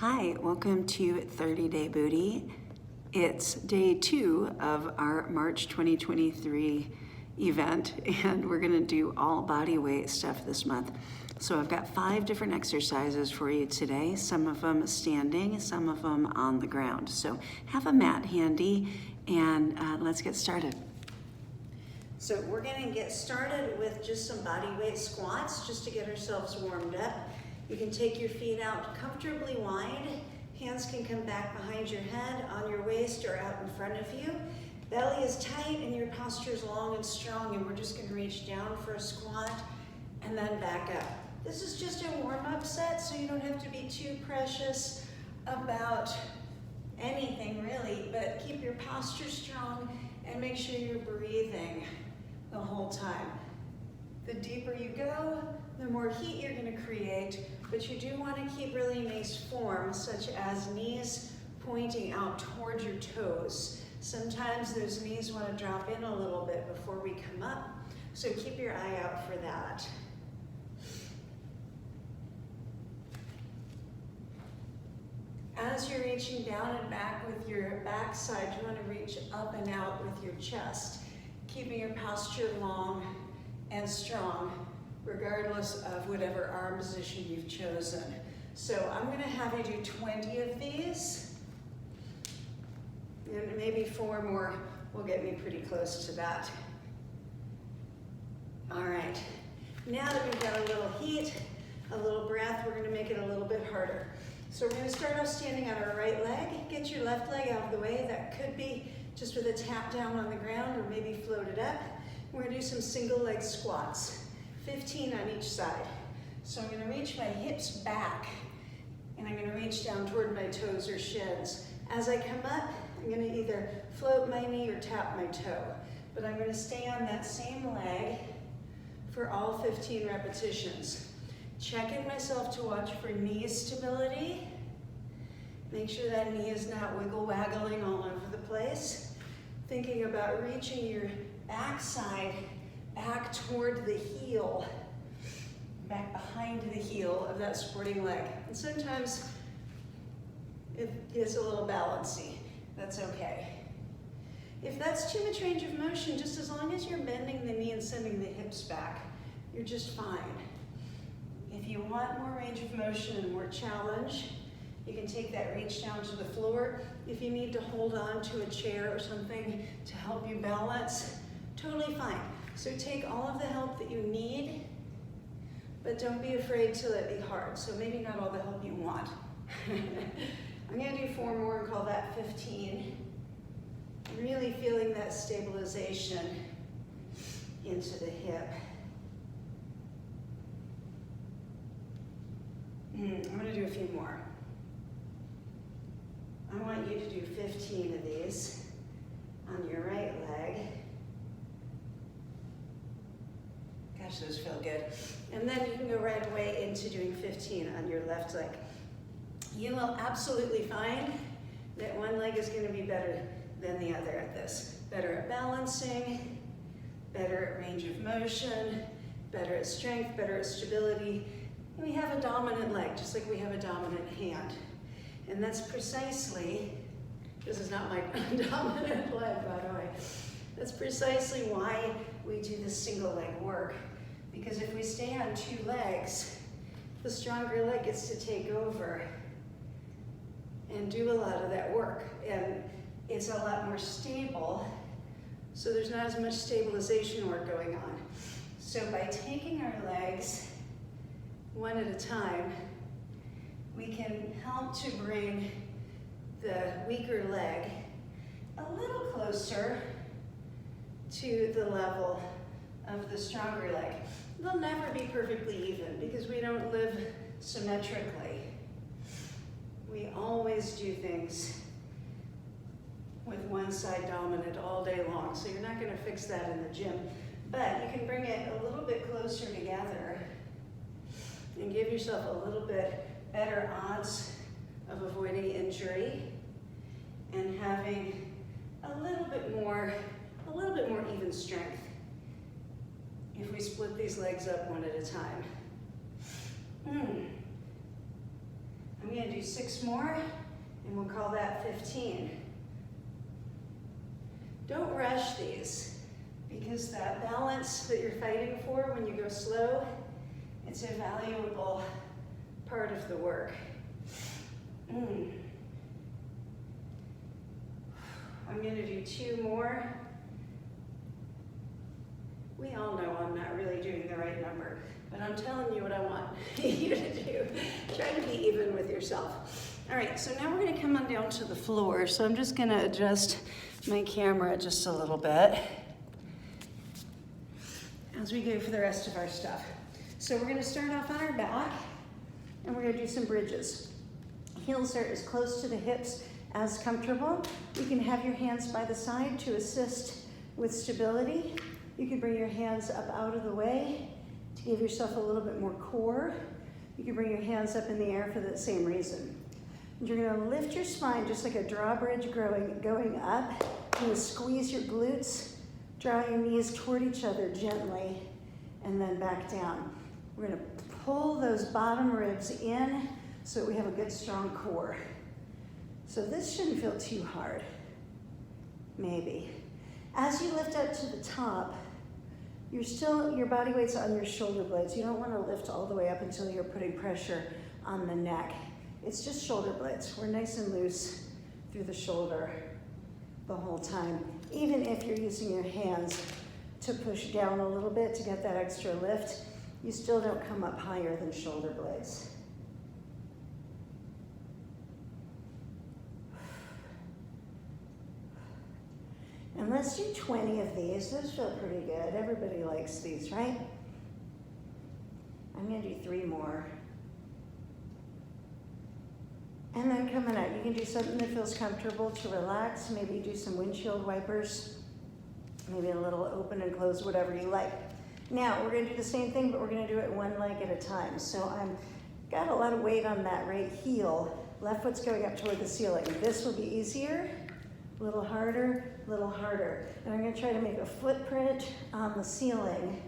Hi, welcome to 30 Day Booty. It's day 2 of our March 2023 event, and we're gonna do all body weight stuff this month. So I've got 5 different exercises for you today, some of them standing, some of them on the ground. So have a mat handy, and let's get started. So we're gonna get started with just some body weight squats just to get ourselves warmed up. You can take your feet out comfortably wide. Hands can come back behind your head, on your waist, or out in front of you. Belly is tight and your posture is long and strong, and we're just gonna reach down for a squat and then back up. This is just a warm-up set, so you don't have to be too precious about anything really, but keep your posture strong and make sure you're breathing the whole time. The deeper you go, the more heat you're going to create, but you do want to keep really nice form, such as knees pointing out towards your toes. Sometimes those knees want to drop in a little bit before we come up, so keep your eye out for that. As you're reaching down and back with your back side, you want to reach up and out with your chest, keeping your posture long and strong, regardless of whatever arm position you've chosen. So I'm gonna have you do 20 of these, and maybe 4 more will get me pretty close to that. All right, now that we've got a little heat, a little breath, we're gonna make it a little bit harder. So we're gonna start off standing on our right leg. Get your left leg out of the way. That could be just with a tap down on the ground or maybe floated up. We're gonna do some single leg squats, 15 on each side. So I'm gonna reach my hips back, and I'm gonna reach down toward my toes or shins. As I come up, I'm gonna either float my knee or tap my toe, but I'm gonna stay on that same leg for all 15 repetitions. Checking myself to watch for knee stability. Make sure that knee is not wiggle-waggling all over the place. Thinking about reaching your backside back toward the heel, back behind the heel of that supporting leg. And sometimes it gets a little bouncy. That's okay. If that's too much range of motion, just as long as you're bending the knee and sending the hips back, you're just fine. If you want more range of motion and more challenge, you can take that reach down to the floor. If you need to hold on to a chair or something to help you balance, totally fine. So take all of the help that you need, but don't be afraid to let it be hard. So maybe not all the help you want. I'm gonna do 4 more and call that 15. Really feeling that stabilization into the hip. I'm gonna do a few more. I want you to do 15 of these on your right leg. Gosh, those feel good. And then you can go right away into doing 15 on your left leg. You will absolutely find that one leg is gonna be better than the other at this. Better at balancing, better at range of motion, better at strength, better at stability. And we have a dominant leg, just like we have a dominant hand. And that's precisely, this is not my dominant leg, by the way. That's precisely why we do this single leg work. Because if we stay on 2 legs, the stronger leg gets to take over and do a lot of that work. And it's a lot more stable, so there's not as much stabilization work going on. So by taking our legs one at a time, we can help to bring the weaker leg a little closer to the level of the stronger leg. They'll never be perfectly even because we don't live symmetrically. We always do things with one side dominant all day long, so you're not gonna fix that in the gym, but you can bring it a little bit closer together and give yourself a little bit better odds of avoiding injury and having a little bit more even strength if we split these legs up one at a time. I'm I'm gonna do 6 more, and we'll call that 15. Don't rush these, because that balance that you're fighting for when you go slow, it's a valuable part of the work. I'm gonna do 2 more. We all know I'm not really doing the right number, but I'm telling you what I want you to do. Try to be even with yourself. All right, so now we're gonna come on down to the floor. So I'm just gonna adjust my camera just a little bit as we go for the rest of our stuff. So we're gonna start off on our back, and we're gonna do some bridges. Heels are as close to the hips as comfortable. You can have your hands by the side to assist with stability. You can bring your hands up out of the way to give yourself a little bit more core. You can bring your hands up in the air for the same reason. And you're gonna lift your spine just like a drawbridge going up. You're gonna squeeze your glutes, draw your knees toward each other gently, and then back down. We're gonna pull those bottom ribs in so that we have a good strong core. So this shouldn't feel too hard, maybe. As you lift up to the top, your body weight's on your shoulder blades. You don't want to lift all the way up until you're putting pressure on the neck. It's just shoulder blades. We're nice and loose through the shoulder the whole time. Even if you're using your hands to push down a little bit to get that extra lift, you still don't come up higher than shoulder blades. And let's do 20 of these. Those feel pretty good. Everybody likes these, right? I'm gonna do 3 more. And then coming out, you can do something that feels comfortable to relax. Maybe do some windshield wipers. Maybe a little open and close, whatever you like. Now, we're gonna do the same thing, but we're gonna do it one leg at a time. So I'm got a lot of weight on that right heel. Left foot's going up toward the ceiling. This will be easier. A little harder, a little harder. And I'm gonna try to make a footprint on the ceiling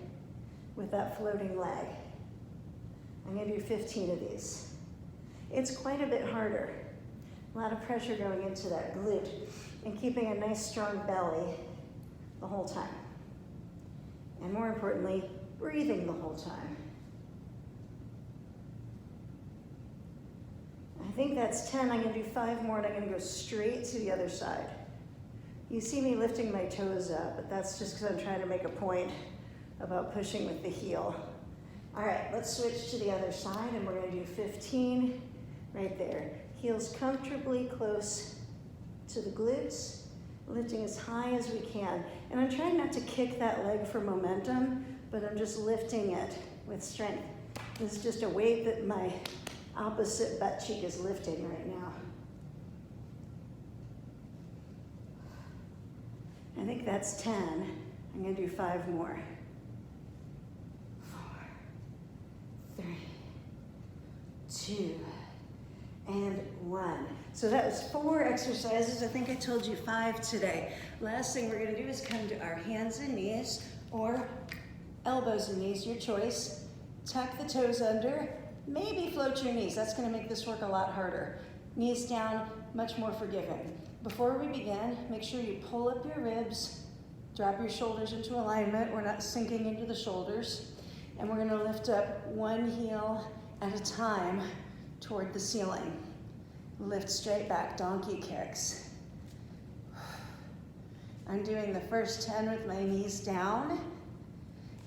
with that floating leg. I'm gonna do 15 of these. It's quite a bit harder. A lot of pressure going into that glute and keeping a nice strong belly the whole time. And more importantly, breathing the whole time. I think that's 10. I'm gonna do 5 more, and I'm gonna go straight to the other side. You see me lifting my toes up, but that's just because I'm trying to make a point about pushing with the heel. All right, let's switch to the other side, and we're gonna do 15 right there. Heels comfortably close to the glutes, lifting as high as we can. And I'm trying not to kick that leg for momentum, but I'm just lifting it with strength. This is just a weight that my opposite butt cheek is lifting right now. I think that's 10. I'm gonna do 5 more. 4, 3, 2, and 1. So that was 4 exercises. I think I told you 5 today. Last thing we're gonna do is come to our hands and knees, or elbows and knees, your choice. Tuck the toes under, maybe float your knees. That's gonna make this work a lot harder. Knees down, much more forgiving. Before we begin, make sure you pull up your ribs, drop your shoulders into alignment. We're not sinking into the shoulders. And we're gonna lift up one heel at a time toward the ceiling. Lift straight back, donkey kicks. I'm doing the first 10 with my knees down.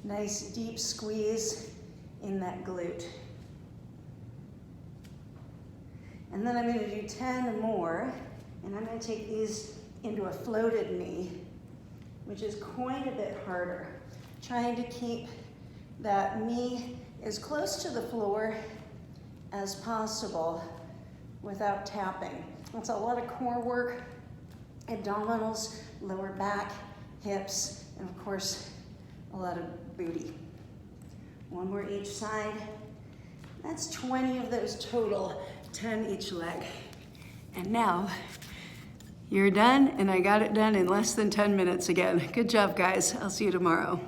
Nice deep squeeze in that glute. And then I'm gonna do 10 more, and I'm gonna take these into a floated knee, which is quite a bit harder. Trying to keep that knee as close to the floor as possible without tapping. It's a lot of core work, abdominals, lower back, hips, and of course, a lot of booty. 1 more each side. That's 20 of those total, 10 each leg. And now, you're done, and I got it done in less than 10 minutes again. Good job, guys. I'll see you tomorrow.